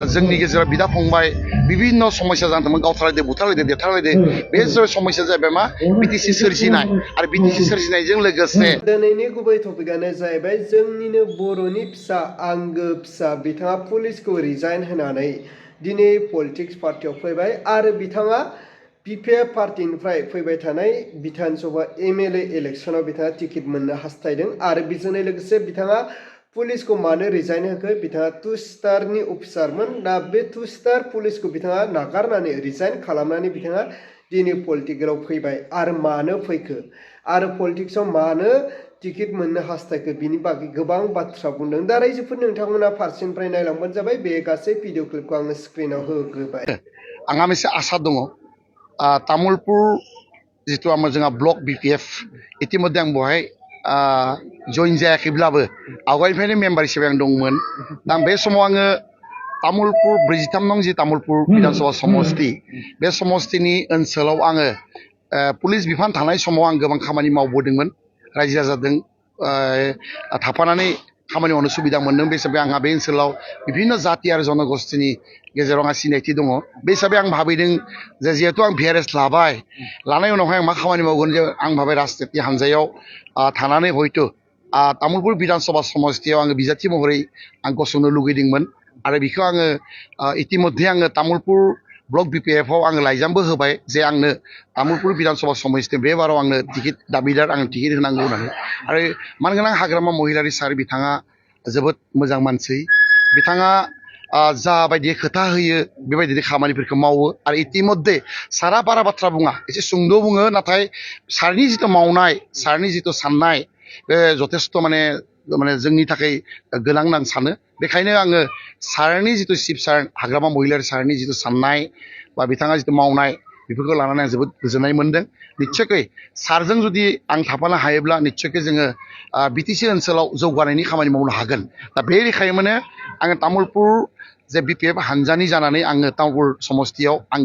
जोंनि गेजेराव बिदा फंबाय बिभिन्न समस्या जादोंमोन गावथारलायदों बुथारलायदों देरथारलायदों बे समस्या जाहैबाय मा बिटिसि सोरजिनाय आरो बिटिसि सोरजिनायजों लोगोसे दिनैनि गुबै टपिकआनो जाहैबाय जोंनिनो बर'नि फिसा आंगो फिसा बिथाङा पुलिसखौ रिजाइन होनानै दिनै पलिटिक्स पार्टियाव फैबाय आरो बिथाङा पिपिएफ पार्टिनिफ्राय फैबाय थानाय बिधान सभा एमएलए इलेक्सनाव बिथाङा टिकेट मोननो हास्थायदों आरो बेजोंनो लोगोसे बिथाङा पुलिसखौ मानो रिजाइन होखो बिथाङा 2 स्टारनि अफिसारमोन दा बे 2 स्टार पुलिसखौ बिथाङा नागारनानै रिजाइन खालामनानै बिथाङा दिनै पलिटिकेलाव फैबाय आरो मानो फैखो आरो पलिटिक्सआव मानो टिकेट मोननो हास्थायखो बिनि बागै गोबां बाथ्रा बुंदों दा रायजोफोर नोंथांमोना फारसेनिफ्राय नायलांबानो जाबाय बे गासै भिडिअ क्लिपखौ आङो स्क्रिनाव होग्रोबाय आंहा मोनसे आसा दङ तामुलपुर जितु जोंहा ब्लक बिपिएफ इतिमध्ये आं बहाय जइन जायाखैब्लाबो आवगायनिफ्रायनो मेम्बार हिसाबै आं दंमोन दा बे समाव आङो तामुलपुर 43 नं जि तामुलपुर विधानसभा समष्टि बे समष्टिनि ओनसोलाव आङो पुलिस बिफान थानाय समाव आं गोबां खामानि मावबोदोंमोन रायजो राजाजों थाफानानै खामानि मावनो सुबिदा मोनदों बे हिसाबै आंहा बे ओनसोलाव बिभिन्न जाति आरो जनगोष्ठीनि गेजेराव आंहा सिनायथि दङ बे हिसाबै आं भाबिदों जे जिहेतु आं भिआरएस लानाय उनावहाय आं मा खामानि मावगोन जे आं भाबाय राजनिति हान्जायाव थानानै हयथ' तामुलपुर विधानसभा समष्टियाव आङो बिजाथि महरै आं गसंनो लुगैदोंमोन आरो बेखौ आङो इतिमध्ये आङो तामुलपुर ब्लक बिपिएफआव आङो लाइजामबो होबाय जे आंनो तामुलपुर विधानसभा समष्टि बे बाराव आंनो टिकेट दाबिदार आंनो टिकेट होनांगौ होननानै आरो मानगोनां हाग्रामा महिलारि सार बिथाङा जोबोद मोजां मानसि बिथाङा जाबायदि खोथा होयो बेबायदिनो खामानिफोरखौ मावो आरो इतिमध्ये सारा बारा बाथ्रा बुङा एसे सुंद' बुङो नाथाय सारनि जिथु मावनाय सारनि जिथु साननाय बे जथेस्थ माने जोंनि थाखाय गोनां होनना सानो बेखायनो आङो सारनि जिथु चिफ सार हाग्रामा महिलारि सारनि जिथु साननाय बा बिथाङा जिथु मावनाय बेफोरखौ लानानै आं जोबोद गोजोननाय मोनदों निस्सयकै सारजों जुदि आं थाफानो हायोब्ला निस्सयकै जोङो बिटिसि ओनसोलाव जौगानायनि खामानि मावनो हागोन दा बे लेखायै माने आङो तामुलपुर जे बिपिएफ हानजानि जानानै आङो तामुलपुर समष्टियाव आं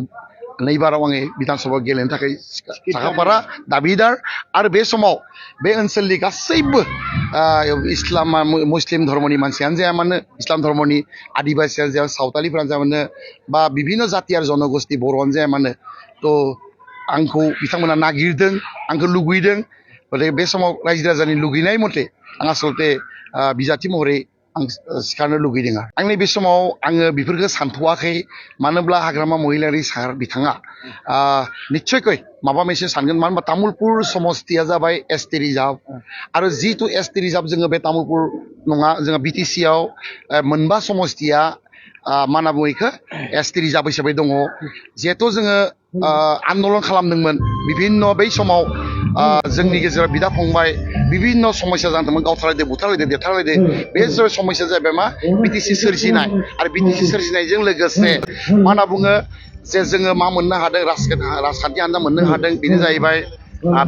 नैबाराव आङो बिधानसभा गेलेनो थाखाय साखाफारा दाबिदार आरो बे समाव बे ओनसोलनि गासैबो इस्लाम मुस्लिम धर्मनि मानसियानो जाया मानो इस्लाम धर्मनि आदिबासियानो जाया सावतालिफोरानो जाया मानो बा बिभिन्न जाति आरो जनगोष्ठी बर'आनो जाया मानो थ' आंखौ बिथांमोना नागिरदों आंखौ लुगैदों गथिखे बे समाव रायजो राजानि लुगैनाय मथे आं आसलते बिजाथि महरै आं सिखारनो लुगैदों आंनि बे समाव आङो बेफोरखौ सानथ'वाखै मानो होनब्ला हाग्रामा महिलारि सार बिथाङा निस्सयकै माबा मोनसे सानगोन मानो होनबा तामुलपुर समष्टिया जाबाय एसटि रिजार्भ आरो जिथु एसटि रिजार्भ जोङो बे तामुलपुर नङा जोङो बिटिसिआव मोनबा समष्टिया मा होनना बुङो बेखौ एसटि रिजार्भ हिसाबै दङ जिहेथु जोङो आन्दलन खालामदोंमोन बिभिन्न बै समाव जोंनि गेजेराव बिदा फंबाय बिभिन्न समस्या जादोंमोन गावथारलायदों बुथारलायदों देरथारलायदों बे समस्या जाहैबाय मा बिटिसि सोरजिनाय आरो बिटिसि सोरजिनायजों लोगोसे मा होनना बुङो जे जोङो मा मोननो हादों राजखान्थि हान्जा मोननो हादों बेनो जाहैबाय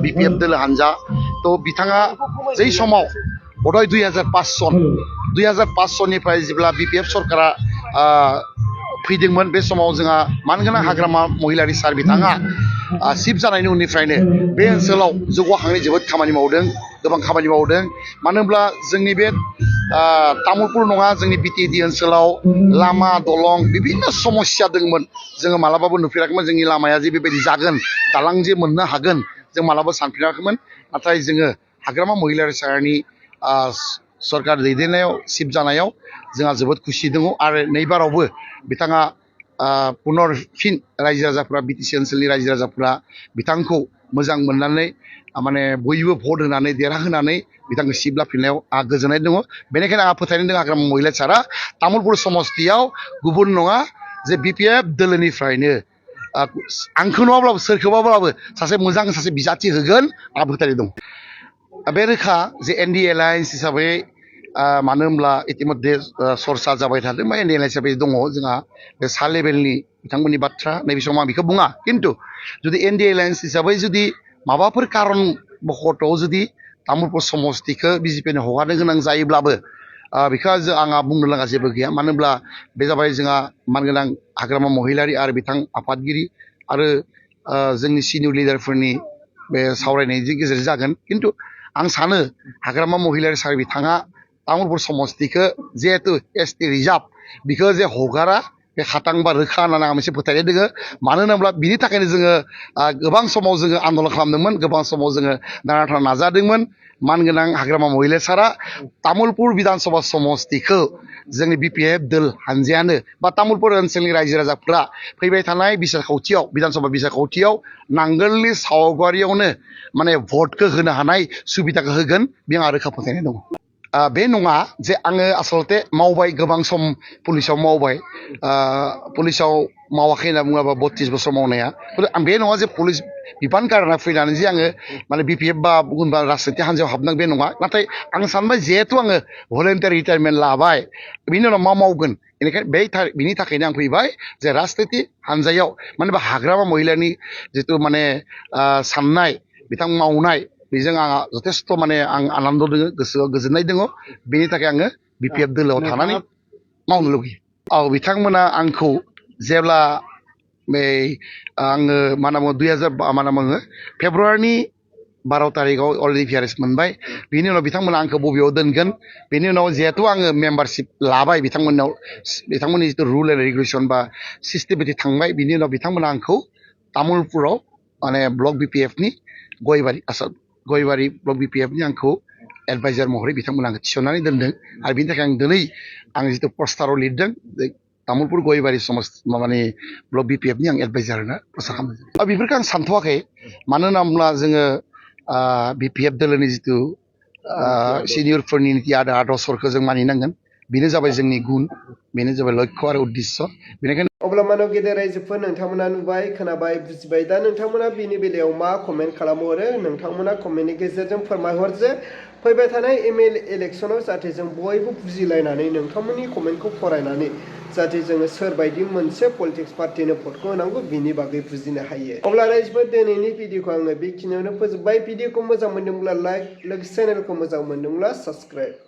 बिपिएफ दोलो हान्जा थ' बिथाङा जै समाव बधय 2005 सननिफ्राय जेब्ला बिपिएफ सरकारा फैदोंमोन बे समाव जोंहा मानगोनां हाग्रामा महिलारि सार बिथाङा चिफ जानायनि उननिफ्रायनो बे ओनसोलाव जौगाखांनाय जोबोद खामानि मावदों गोबां खामानि मावदों मानो होनब्ला जोंनि बे तामुलपुर नङा जोंनि बिटिएडि ओनसोलाव लामा दलं बिभिन्न समस्या दंमोन जोङो मालाबाबो नुफेराखैमोन जोंनि लामाया जे बेबायदि जागोन दालां जे मोननो हागोन जों मालाबा सानफेराखैमोन नाथाय जोङो हाग्रामा महिलारि सारनि सरकार दैदेननायाव चिफ जानायाव जोंहा जोबोद खुसि दङ आरो नैबारावबो बिथाङा पुनर फिन रायजो राजाफ्रा बिटिसि ओनसोलनि रायजो राजाफ्रा बिथांखौ मोजां मोननानै माने बयबो भट होनानै देरहाहोनानै बिथांखौ चिफ लाफिननायाव आंहा गोजोननाय दङ बेनिखायनो आंहा फोथायनाय दङ हाग्रामा महिलारि सारा तामुलपुर समष्टियाव गुबुन नङा जे बिपिएफ दोलोनिफ्रायनो आंखौ नङाब्लाबो सोरखौबाब्लाबो सासे मोजां सासे बिजाथि होगोन आंहा फोथायनाय दं बे रोखा जे एनडि एलायन्स हिसाबै मानो होनब्ला इतिमध्ये सरसा जाबाय थादों बा एनडि एलायन्स हिसाबै दङ जोंहा बे सा लेभेलनि बिथांमोननि बाथ्रा नैबे समाव आं बेखौ बुङा खिन्थु जुदि एनडि एलायन्स हिसाबै जुदि माबाफोर कारन बखतआव जुदि तामुलपुर समष्टिखौ बिजेपिनो हगारनो गोनां जायोब्लाबो बेखौ आंहा बुंनो लागा जेबो गैया मानो होनब्ला बे जाबाय जोंहा मानगोनां हाग्रामा महिलारि आरो बिथां आफादगिरि आरो जोंनि सिनियर लिडारफोरनि बे सावरायनायनि गेजेरजों जागोन खिन्थु आं सानो हाग्रामा महिलारि सार बिथाङा तामुलपुर समष्टिखौ जिहेतु एसटि रिजार्भ बेखौ जे हगारा बे खातां बा रोखा होननानै आं मोनसे फोथायनाय दोङो मानो होनोब्ला बिनि थाखायनो जोङो गोबां समाव जोङो आन्दलन खालामदोंमोन गोबां समाव जोङो नारा नाजादोंमोन मानगोनां हाग्रामा महिला सारा तामुलपुर बिधान सभा समस्तिखौ जोंनि BPF दोल हानजायानो बा तामुलपुर ओनसोलनि रायजो राजाफोरा फैबाय थानाय बिसायख'थियाव बिधान सभा बिसायख'थियाव नांगोलनि सावगारियावनो माने भटखौ होनो हानाय सुबिदाखौ होगोन बेयाव आं रोखा फोथायनाय दङ बे नङा जे आङो आसलते मावबाय गोबां सम पुलिसाव मावबाय पुलिसाव मावाखै होनना बुङाबा 32 बोसोर मावनाया आं बे नङा जे पुलिस बिबान गारना फैनानै जे आङो माने BPF बा गुबुन राजनितिक हान्जायाव हाबनांगौ बे नङा नाथाय आं सानबाय जिहेतु आङो भलेन्टारि रिटायारमेन्ट लाबाय बिनि उनाव मा मावगोन बेनिखायनो बिनि थाखायनो आं फैबाय जे राजनितिक हान्जायाव माने बा हाग्रामा महिलानि जिथु माने साननाय बिथां मावनाय बेजों आंहा जथेस्थ' माने आं आनन्द दङ गोसोआव गोजोननाय दङ बेनि थाखाय आङो BPF दोलोआव थानानै मावनो लुगैयो औ बिथांमोना आंखौ जेब्ला बे आङो मा होनना बुङो 2000 मा होनना बुङो फेब्रुवारिनि 12 तारिखआव अलरेडि PRS मोनबाय बिनि उनाव बिथांमोना आंखौ बबेयाव दोनगोन बेनि उनाव जिहेथु आङो मेम्बारशिप लाबाय बिथांमोननि जिथु रुल एन्ड रेगुलेसन बा सिस्टेम बायदि थांबाय बिनि उनाव बिथांमोना आंखौ तामुलपुराव माने ब्लक BPFनि गयबारि ब्लक BPFनि आंखौ एडभाइजार महरै बिथांमोना आंखौ थिसननानै दोनदों आरो बिनि थाखाय आं दिनै आं जिथु पस्टाराव लिरदों तामुलपुर गयबारि माबानि ब्लक BPFनि आं एडभाइजार होना प्रसार खालामदों बेफोरखौ आं सानथ'वाखै मानो होनना बुङोब्ला जोङो BPF दोलोनि जिथु सिनियरफोरनि आदर्शफोरखौ जों मानिनांगोन बेनो जाबाय जोंनि गुन बेनो जाबाय लक्ष्य आरो उद्देश्य बेनिखायनो अब्ला मानव गेदेर रायजोफोर नोंथांमोना नुबाय खोनाबाय बुजिबाय दा नोंथांमोना बिनि बेलायाव मा कमेन्ट खालामहरो नोंथांमोना कमेन्टनि गेजेरजों फोरमायहर जे फैबाय थानाय MLA इलेक्सनाव जाहाथे जों बयबो बुजिलायनानै नोंथांमोननि कमेन्टखौ फरायनानै जाहाथे जोङो सोरबायदि मोनसे पलिटिक्स पार्टिनो भटखौ होनांगौ बिनि बागै बुजिनो हायो अब्ला रायजोफोर दिनैनि भिडिअखौ आङो बेखिनियावनो फोजोबबाय भिडिअखौ मोजां मोनदोंब्ला लाइक लोगोसे चेनेलखौ मोजां मोनदोंब्ला साबस्क्राइब